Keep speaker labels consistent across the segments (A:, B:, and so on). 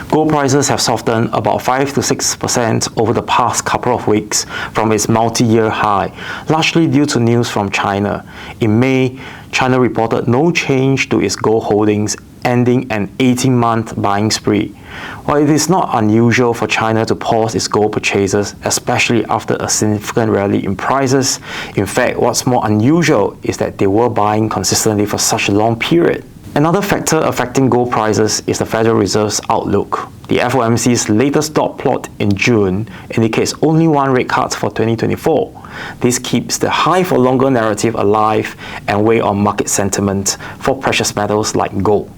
A: Gold prices have softened about 5 to 6% over the past couple of weeks from its multi-year high, largely due to news from China. In May, China reported no change to its gold holdings, ending an 18-month buying spree. While it is not unusual for China to pause its gold purchases, especially after a significant rally in prices, in fact, what's more unusual is that they were buying consistently for such a long period. Another factor affecting gold prices is the Federal Reserve's outlook. The FOMC's latest dot plot in June indicates only one rate cut for 2024. This keeps the high for longer narrative alive and weighs on market sentiment for precious metals like gold.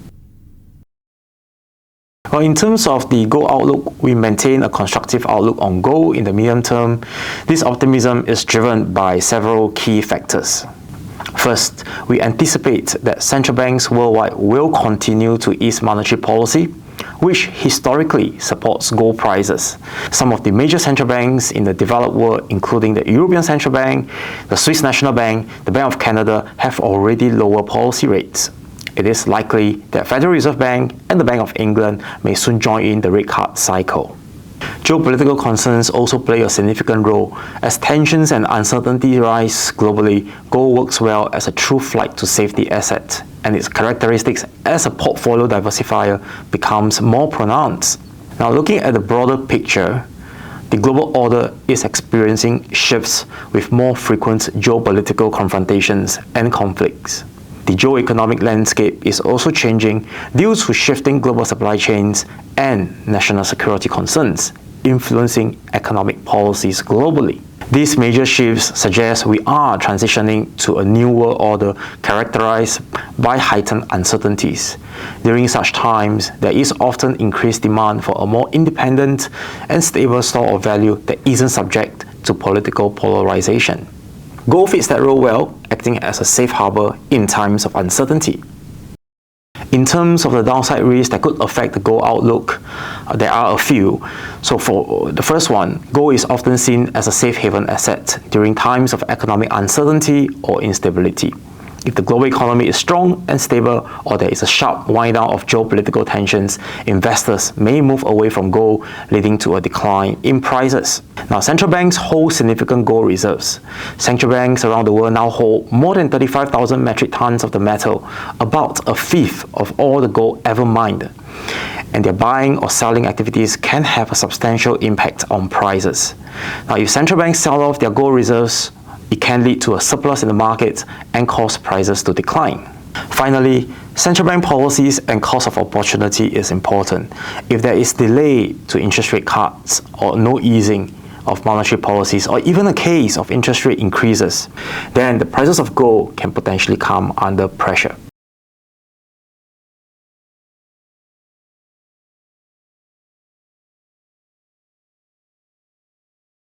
A: Well, in terms of the gold outlook, we maintain a constructive outlook on gold in the medium term. This optimism is driven by several key factors. First, we anticipate that central banks worldwide will continue to ease monetary policy, which historically supports gold prices. Some of the major central banks in the developed world, including the European Central Bank, the Swiss National Bank, the Bank of Canada, have already lowered policy rates. It is likely that Federal Reserve Bank and the Bank of England may soon join in the rate cut cycle. Geopolitical concerns also play a significant role. As tensions and uncertainty rise globally, gold works well as a true flight to safety asset, and its characteristics as a portfolio diversifier becomes more pronounced. Now, looking at the broader picture, the global order is experiencing shifts with more frequent geopolitical confrontations and conflicts. The geoeconomic landscape is also changing due to shifting global supply chains and national security concerns, influencing economic policies globally. These major shifts suggest we are transitioning to a new world order characterized by heightened uncertainties. During such times, there is often increased demand for a more independent and stable store of value that isn't subject to political polarization. Gold fits that role well, acting as a safe harbor in times of uncertainty. In terms of the downside risks that could affect the gold outlook, there are a few. So for the first one, gold is often seen as a safe haven asset during times of economic uncertainty or instability. If the global economy is strong and stable, or there is a sharp wind down of geopolitical tensions, investors may move away from gold, leading to a decline in prices. Now, central banks hold significant gold reserves. Central banks around the world now hold more than 35,000 metric tons of the metal, about a fifth of all the gold ever mined. And their buying or selling activities can have a substantial impact on prices. Now, if central banks sell off their gold reserves, it can lead to a surplus in the market and cause prices to decline. Finally, central bank policies and cost of opportunity is important. If there is delay to interest rate cuts or no easing of monetary policies, or even a case of interest rate increases, then the prices of gold can potentially come under pressure.